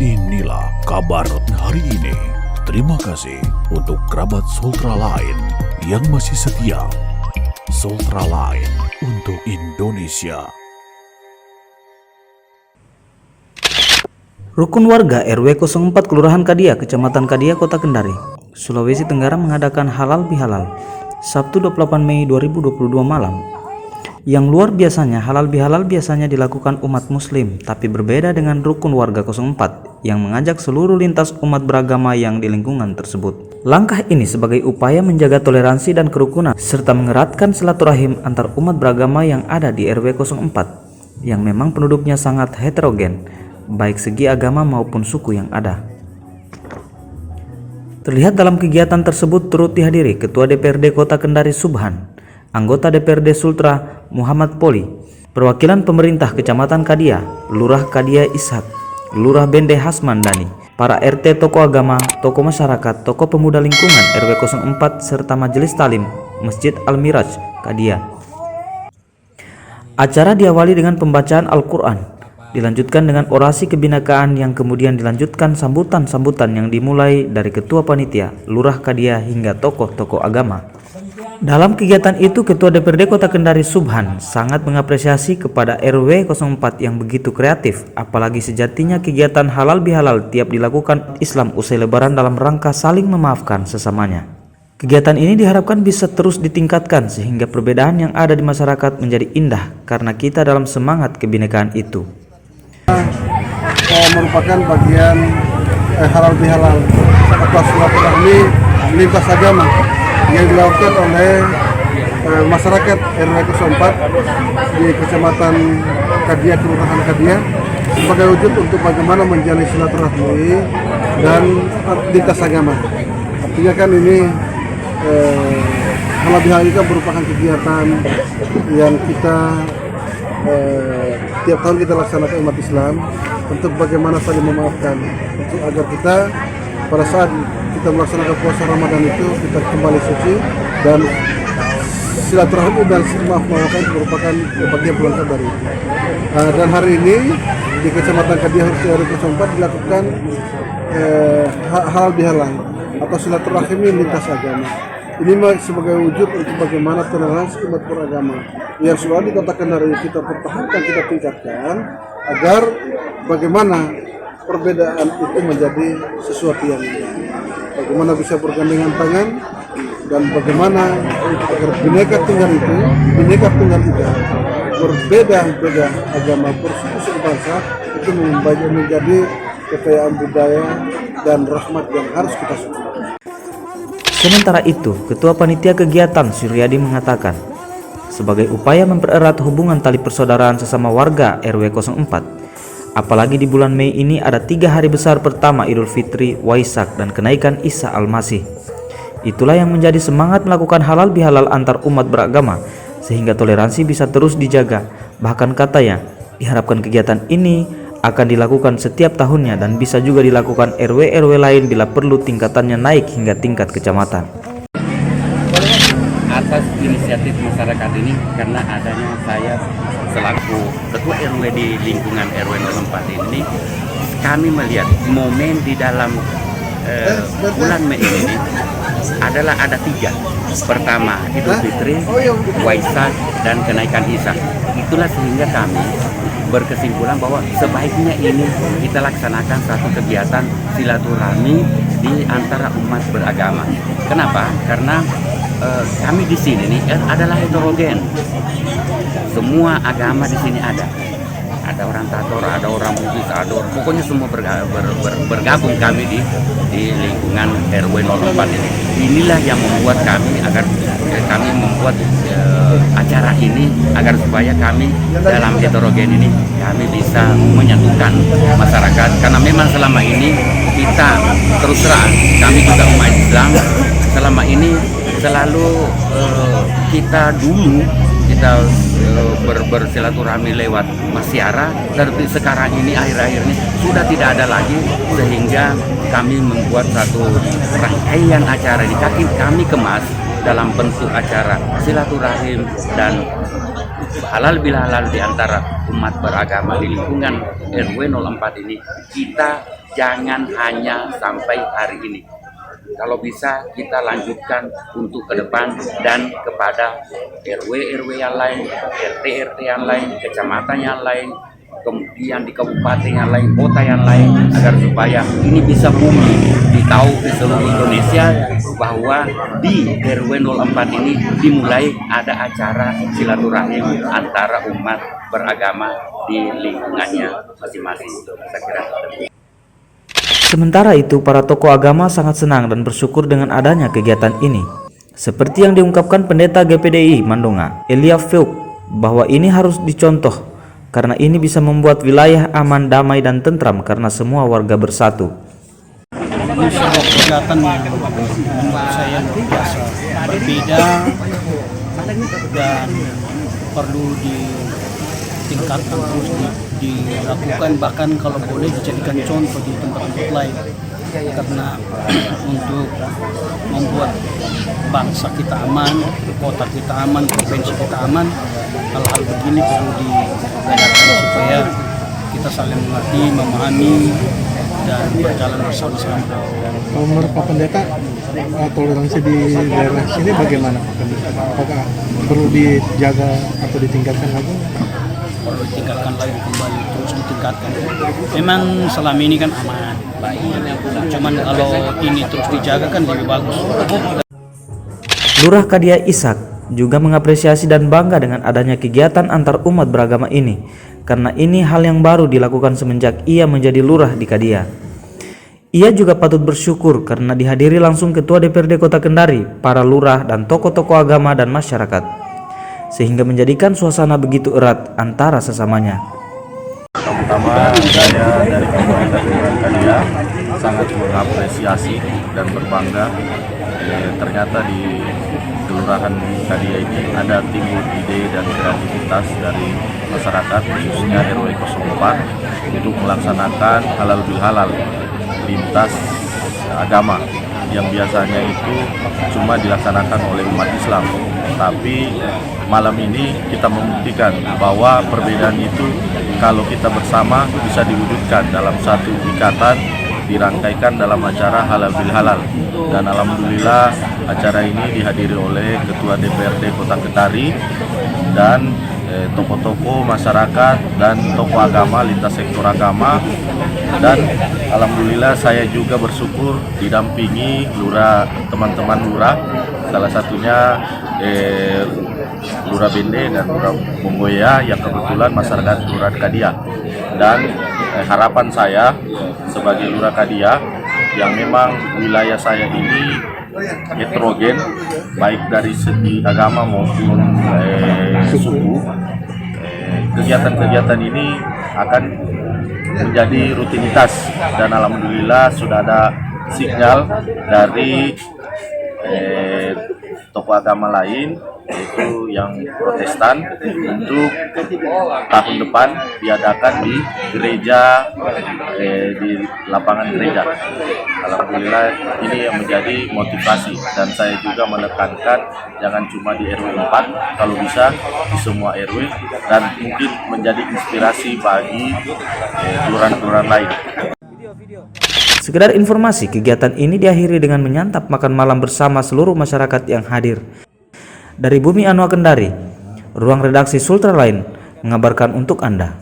Inilah kabar hari ini. Terima kasih untuk kerabat Sultra lain yang masih setia. Sultra lain untuk Indonesia. Rukun warga RW 04 Kelurahan Kadia, Kecamatan Kadia, Kota Kendari, Sulawesi Tenggara mengadakan halal bihalal Sabtu 28 Mei 2022 malam. Yang luar biasanya, halal bihalal biasanya dilakukan umat muslim, tapi berbeda dengan rukun warga 04 yang mengajak seluruh lintas umat beragama yang di lingkungan tersebut. Langkah ini sebagai upaya menjaga toleransi dan kerukunan serta mengeratkan silaturahim antar umat beragama yang ada di RW 04 yang memang penduduknya sangat heterogen, baik segi agama maupun suku yang ada. Terlihat dalam kegiatan tersebut turut dihadiri Ketua DPRD Kota Kendari Subhan, anggota DPRD Sultra Muhammad Poli, perwakilan pemerintah Kecamatan Kadia, Lurah Kadia Ishak, Lurah Bende Hasman Dani, para RT, tokoh agama, tokoh masyarakat, tokoh pemuda lingkungan RW 04 serta Majelis Talim Masjid Al-Miraj Kadia. Acara diawali dengan pembacaan Al-Quran, dilanjutkan dengan orasi kebinekaan yang kemudian dilanjutkan sambutan-sambutan yang dimulai dari Ketua Panitia, Lurah Kadia hingga tokoh-tokoh agama. Dalam kegiatan itu, Ketua DPRD Kota Kendari Subhan sangat mengapresiasi kepada RW 04 yang begitu kreatif, apalagi sejatinya kegiatan halal bihalal tiap dilakukan Islam usai lebaran dalam rangka saling memaafkan sesamanya. Kegiatan ini diharapkan bisa terus ditingkatkan sehingga perbedaan yang ada di masyarakat menjadi indah karena kita dalam semangat kebinekaan itu. Merupakan bagian halal bihalal atau silaturahmi lintas agama yang dilakukan oleh masyarakat RW 04 di Kecamatan Kadia, Kelurahan Kadia, sebagai wujud untuk bagaimana menjalin silaturahmi dan lintas agama. Artinya kan ini halal bihalal itu merupakan kegiatan yang kita tiap tahun kita laksanakan umat Islam untuk bagaimana saling memaafkan, untuk agar kita pada saat kita melaksanakan puasa Ramadan itu kita kembali suci dan silaturahmi dan maaf-maafkan merupakan bagian pelengkap dari itu. Dan hari ini di Kecamatan Kadia RW 04 dilakukan halal bihalal atau silaturahmi lintas agama. Ini sebagai wujud untuk bagaimana toleransi umat beragama yang sudah di Kota Kendari kita pertahankan, kita tingkatkan agar bagaimana perbedaan itu menjadi sesuatu yang bagaimana bisa bergandengan tangan dan bagaimana agar bineka tunggal itu, bineka tunggal ika, berbeda-beda agama, bersuku bangsa itu menjadi kekayaan budaya dan rahmat yang harus kita syukuri. Sementara itu, Ketua Panitia Kegiatan Suryadi mengatakan, sebagai upaya mempererat hubungan tali persaudaraan sesama warga RW 04, apalagi di bulan Mei ini ada 3 hari besar pertama Idul Fitri, Waisak, dan kenaikan Isa Al-Masih. Itulah yang menjadi semangat melakukan halal bihalal antar umat beragama, sehingga toleransi bisa terus dijaga. Bahkan katanya, diharapkan kegiatan ini akan dilakukan setiap tahunnya dan bisa juga dilakukan RW-RW lain bila perlu tingkatannya naik hingga tingkat kecamatan. Atas inisiatif masyarakat ini, karena adanya saya selaku Ketua RW di lingkungan RW 04 ini, kami melihat momen di dalam bulan Mei ini adalah ada 3. Pertama, Idul Fitri, Waisak, dan kenaikan Isa. Itulah sehingga kami berkesimpulan bahwa sebaiknya ini kita laksanakan satu kegiatan silaturahmi di antara umat beragama. Kenapa? Karena kami di sini nih adalah heterogen. Semua agama di sini ada. Ada orang Tator, ada orang Bugis, pokoknya semua bergabung kami di lingkungan RW 04 ini. Inilah yang membuat kami agar kami membuat acara ini agar supaya kami dalam heterogen ini kami bisa menyatukan masyarakat, karena memang selama ini kita terus terang kami juga umat Islam selama ini selalu kita bersilaturahmi lewat masyara, tapi sekarang ini akhir-akhir ini sudah tidak ada lagi, sehingga kami membuat satu rangkaian acara ini kami kemas dalam bentuk acara silaturahim dan halal bihalal di antara umat beragama di lingkungan RW 04 ini. Kita jangan hanya sampai hari ini. Kalau bisa kita lanjutkan untuk ke depan dan kepada RW-RW yang lain, RT-RT yang lain, kecamatan yang lain, kemudian di kabupaten yang lain, kota yang lain, agar supaya ini bisa booming, ditahu di seluruh Indonesia bahwa di RW 04 ini dimulai ada acara silaturahim antara umat beragama di lingkungannya masing-masing. Saya kira. Sementara itu, para tokoh agama sangat senang dan bersyukur dengan adanya kegiatan ini. Seperti yang diungkapkan Pendeta GPDI Mandonga, Elia Feuk, bahwa ini harus dicontoh karena ini bisa membuat wilayah aman, damai, dan tentram karena semua warga bersatu. Ini sebuah kegiatan yang menurut saya biasa berbeda dan perlu ditingkatkan, terus dilakukan, bahkan kalau boleh dijadikan contoh di tempat-tempat lain, karena untuk membuat bangsa kita aman, kota kita aman, provinsi kita aman, hal-hal begini perlu diadakan supaya kita saling mengerti, memahami, dan berjalan bersama-sama. Menurut Pak Pendeta, toleransi di daerah sini bagaimana Pak Pendeta? Apakah perlu dijaga atau ditingkatkan lagi? Perlu ditingkatkan lagi, kembali terus ditingkatkan. Memang selama ini kan aman, baik. Cuman kalau ini terus dijaga kan lebih bagus. Lurah Kadia Ishak juga mengapresiasi dan bangga dengan adanya kegiatan antar umat beragama ini, karena ini hal yang baru dilakukan semenjak ia menjadi lurah di Kadia. Ia juga patut bersyukur karena dihadiri langsung Ketua DPRD Kota Kendari, para lurah dan tokoh-tokoh agama dan masyarakat, sehingga menjadikan suasana begitu erat antara sesamanya. Pertama, saya dari pemerintah Kadia sangat mengapresiasi dan berbangga. Ternyata di Kelurahan Kadia ini ada timbul ide dan kreativitas dari masyarakat, khususnya RW 04, untuk melaksanakan halal bihalal lintas agama yang biasanya itu cuma dilaksanakan oleh umat Islam. Tapi malam ini kita membuktikan bahwa perbedaan itu kalau kita bersama bisa diwujudkan dalam satu ikatan, dirangkaikan dalam acara halal bihalal. Dan alhamdulillah acara ini dihadiri oleh Ketua DPRD Kota Kendari dan tokoh-tokoh masyarakat dan tokoh agama lintas sektor agama. Dan alhamdulillah saya juga bersyukur didampingi lurah, teman-teman lurah, salah satunya Lurah Bende dan Lurah Bonggoya yang kebetulan masyarakat Lurah Kadia. Dan harapan saya sebagai Lurah Kadia yang memang wilayah saya ini heterogen, baik dari segi agama maupun suku, kegiatan-kegiatan ini akan menjadi rutinitas, dan alhamdulillah sudah ada sinyal dari tokoh agama lain, yaitu yang Protestan, untuk tahun depan diadakan di gereja, di lapangan gereja. Alhamdulillah ini yang menjadi motivasi, dan saya juga menekankan jangan cuma di RW 4, kalau bisa di semua RW, dan mungkin menjadi inspirasi bagi kelurahan-kelurahan lain. Sekedar informasi, kegiatan ini diakhiri dengan menyantap makan malam bersama seluruh masyarakat yang hadir. Dari Bumi Anua Kendari, ruang redaksi Sultra Line mengabarkan untuk Anda.